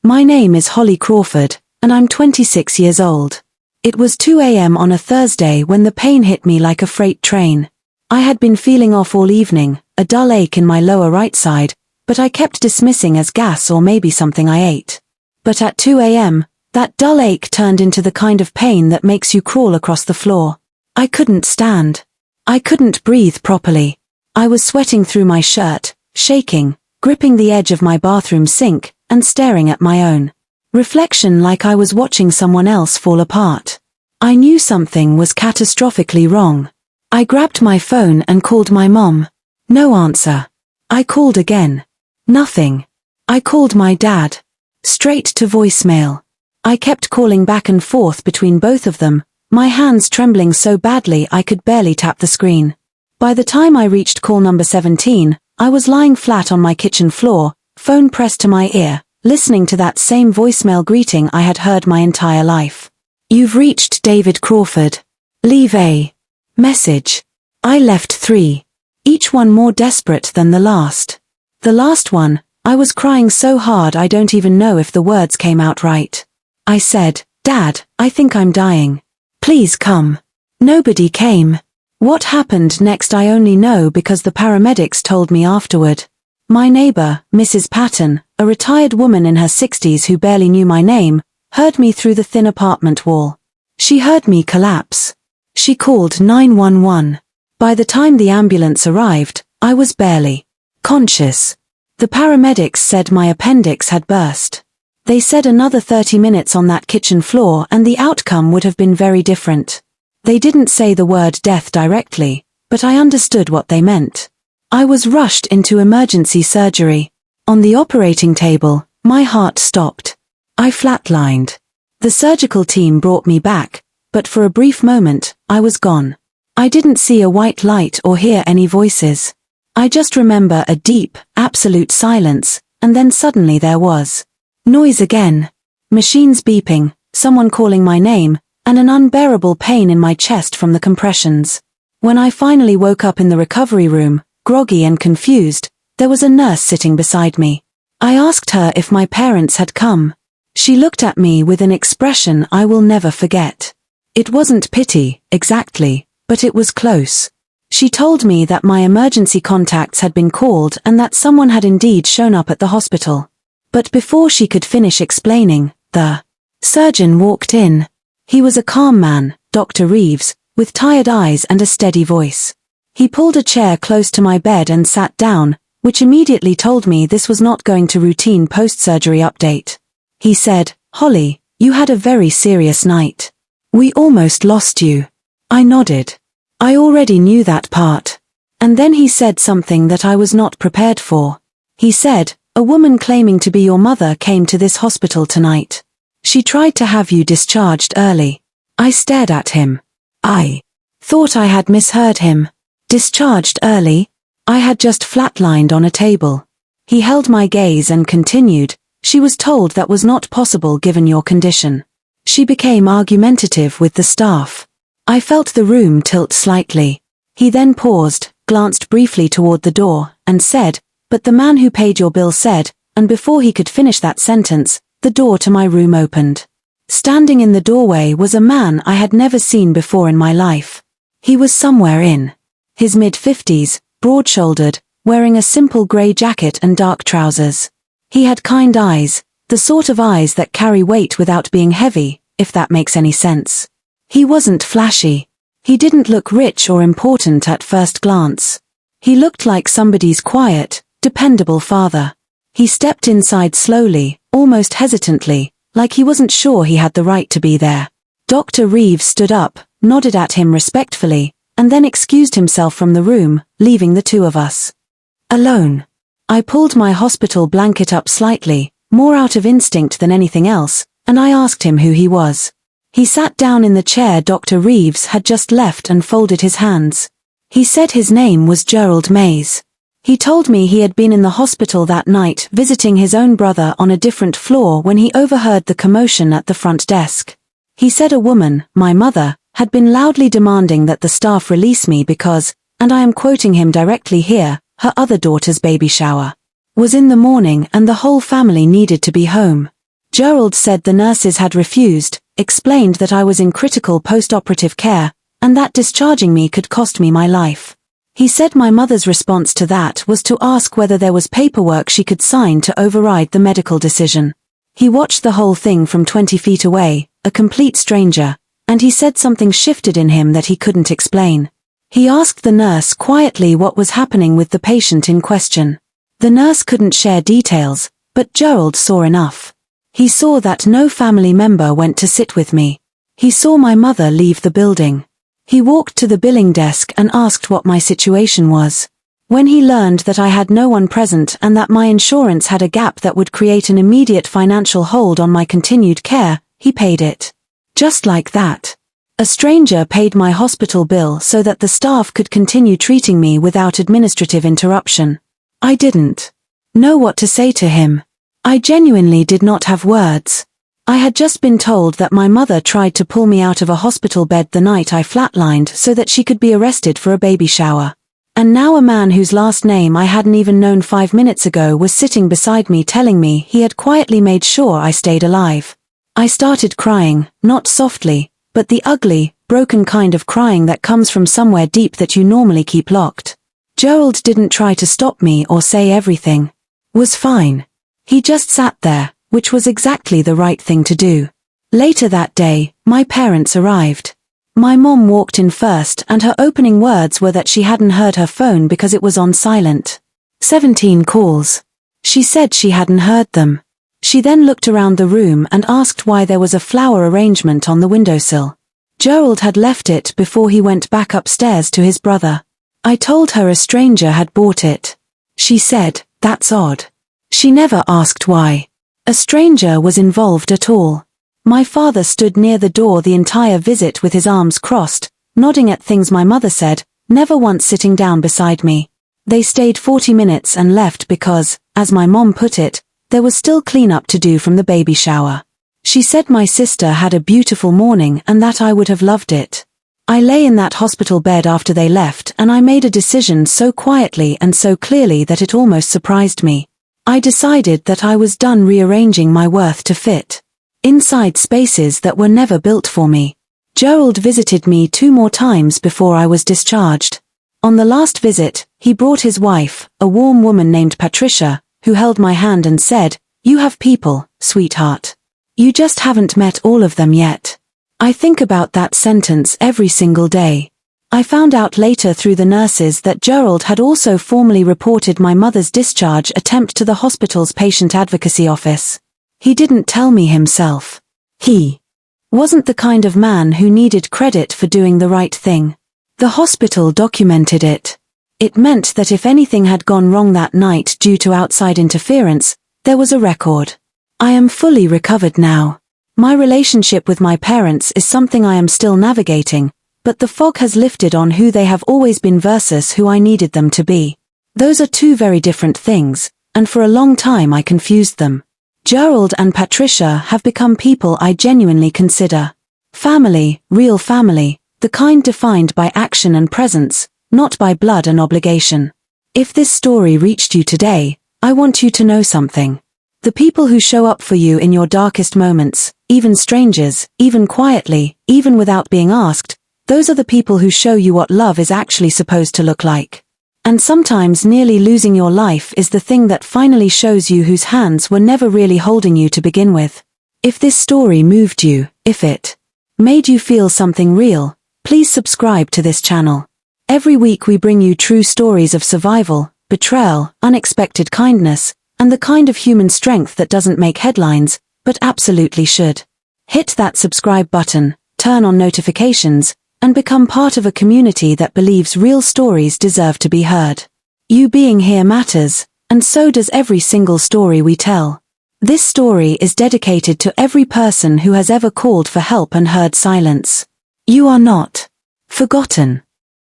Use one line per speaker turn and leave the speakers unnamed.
My name is Holly Crawford, and I'm 26 years old. It was 2 a.m. on a Thursday when the pain hit me like a freight train. I had been feeling off all evening, a dull ache in my lower right side, but I kept dismissing as gas or maybe something I ate. But at 2 a.m., that dull ache turned into the kind of pain that makes you crawl across the floor. I couldn't stand. I couldn't breathe properly. I was sweating through my shirt, shaking, gripping the edge of my bathroom sink, and staring at my own reflection like I was watching someone else fall apart. I knew something was catastrophically wrong. I grabbed my phone and called my mom. No answer. I called again. Nothing. I called my dad. Straight to voicemail. I kept calling back and forth between both of them, my hands trembling so badly I could barely tap the screen. By the time I reached call number 17, I was lying flat on my kitchen floor, phone pressed to my ear, listening to that same voicemail greeting I had heard my entire life. You've reached David Crawford. Leave a message. I left 3. Each one more desperate than the last. The last one, I was crying so hard I don't even know if the words came out right. I said, Dad, I think I'm dying. Please come. Nobody came. What happened next I only know because the paramedics told me afterward. My neighbor, Mrs. Patton, a retired woman in her 60s who barely knew my name, heard me through the thin apartment wall. She heard me collapse. She called 911. By the time the ambulance arrived, I was barely conscious. The paramedics said my appendix had burst. They said another 30 minutes on that kitchen floor and the outcome would have been very different. They didn't say the word death directly, but I understood what they meant. I was rushed into emergency surgery. On the operating table, my heart stopped. I flatlined. The surgical team brought me back, but for a brief moment, I was gone. I didn't see a white light or hear any voices. I just remember a deep, absolute silence, and then suddenly there was noise again. Machines beeping, someone calling my name, and an unbearable pain in my chest from the compressions. When I finally woke up in the recovery room, groggy and confused, there was a nurse sitting beside me. I asked her if my parents had come. She looked at me with an expression I will never forget. It wasn't pity, exactly, but it was close. She told me that my emergency contacts had been called and that someone had indeed shown up at the hospital. But before she could finish explaining, the surgeon walked in. He was a calm man, Dr. Reeves, with tired eyes and a steady voice. He pulled a chair close to my bed and sat down, which immediately told me this was not going to routine post-surgery update. He said, Holly, you had a very serious night. We almost lost you. I nodded. I already knew that part. And then he said something that I was not prepared for. He said, a woman claiming to be your mother came to this hospital tonight. She tried to have you discharged early. I stared at him. I thought I had misheard him. Discharged early? I had just flatlined on a table. He held my gaze and continued, she was told that was not possible given your condition. She became argumentative with the staff. I felt the room tilt slightly. He then paused, glanced briefly toward the door, and said, but the man who paid your bill said, and before he could finish that sentence, the door to my room opened. Standing in the doorway was a man I had never seen before in my life. He was somewhere in his mid-50s, broad-shouldered, wearing a simple grey jacket and dark trousers. He had kind eyes, the sort of eyes that carry weight without being heavy, if that makes any sense. He wasn't flashy. He didn't look rich or important at first glance. He looked like somebody's quiet, dependable father. He stepped inside slowly, almost hesitantly, like he wasn't sure he had the right to be there. Dr. Reeves stood up, nodded at him respectfully, and then excused himself from the room, leaving the two of us alone. I pulled my hospital blanket up slightly, more out of instinct than anything else, and I asked him who he was. He sat down in the chair Dr. Reeves had just left and folded his hands. He said his name was Gerald Mays. He told me he had been in the hospital that night visiting his own brother on a different floor when he overheard the commotion at the front desk. He said a woman, my mother, had been loudly demanding that the staff release me because, and I am quoting him directly here, her other daughter's baby shower was in the morning and the whole family needed to be home. Gerald said the nurses had refused, explained that I was in critical post-operative care, and that discharging me could cost me my life. He said my mother's response to that was to ask whether there was paperwork she could sign to override the medical decision. He watched the whole thing from 20 feet away, a complete stranger, and he said something shifted in him that he couldn't explain. He asked the nurse quietly what was happening with the patient in question. The nurse couldn't share details, but Gerald saw enough. He saw that no family member went to sit with me. He saw my mother leave the building. He walked to the billing desk and asked what my situation was. When he learned that I had no one present and that my insurance had a gap that would create an immediate financial hold on my continued care, he paid it. Just like that. A stranger paid my hospital bill so that the staff could continue treating me without administrative interruption. I didn't know what to say to him. I genuinely did not have words. I had just been told that my mother tried to pull me out of a hospital bed the night I flatlined so that she could be arrested for a baby shower. And now a man whose last name I hadn't even known 5 minutes ago was sitting beside me telling me he had quietly made sure I stayed alive. I started crying, not softly, but the ugly, broken kind of crying that comes from somewhere deep that you normally keep locked. Gerald didn't try to stop me or say everything was fine. He just sat there, which was exactly the right thing to do. Later that day, my parents arrived. My mom walked in first and her opening words were that she hadn't heard her phone because it was on silent. 17 calls. She said she hadn't heard them. She then looked around the room and asked why there was a flower arrangement on the windowsill. Gerald had left it before he went back upstairs to his brother. I told her a stranger had bought it. She said, "That's odd." She never asked why. A stranger was involved at all. My father stood near the door the entire visit with his arms crossed, nodding at things my mother said, never once sitting down beside me. They stayed 40 minutes and left because, as my mom put it, there was still cleanup to do from the baby shower. She said my sister had a beautiful morning and that I would have loved it. I lay in that hospital bed after they left and I made a decision so quietly and so clearly that it almost surprised me. I decided that I was done rearranging my worth to fit inside spaces that were never built for me. Gerald visited me 2 more times before I was discharged. On the last visit, he brought his wife, a warm woman named Patricia, who held my hand and said, "You have people, sweetheart. You just haven't met all of them yet." I think about that sentence every single day. I found out later through the nurses that Gerald had also formally reported my mother's discharge attempt to the hospital's patient advocacy office. He didn't tell me himself. He wasn't the kind of man who needed credit for doing the right thing. The hospital documented it. It meant that if anything had gone wrong that night due to outside interference, there was a record. I am fully recovered now. My relationship with my parents is something I am still navigating, but the fog has lifted on who they have always been versus who I needed them to be. Those are 2 very different things, and for a long time I confused them. Gerald and Patricia have become people I genuinely consider family, real family, the kind defined by action and presence, not by blood and obligation. If this story reached you today, I want you to know something. The people who show up for you in your darkest moments, even strangers, even quietly, even without being asked, those are the people who show you what love is actually supposed to look like. And sometimes nearly losing your life is the thing that finally shows you whose hands were never really holding you to begin with. If this story moved you, if it made you feel something real, please subscribe to this channel. Every week we bring you true stories of survival, betrayal, unexpected kindness, and the kind of human strength that doesn't make headlines, but absolutely should. Hit that subscribe button, turn on notifications, and become part of a community that believes real stories deserve to be heard. You being here matters, and so does every single story we tell. This story is dedicated to every person who has ever called for help and heard silence. You are not forgotten.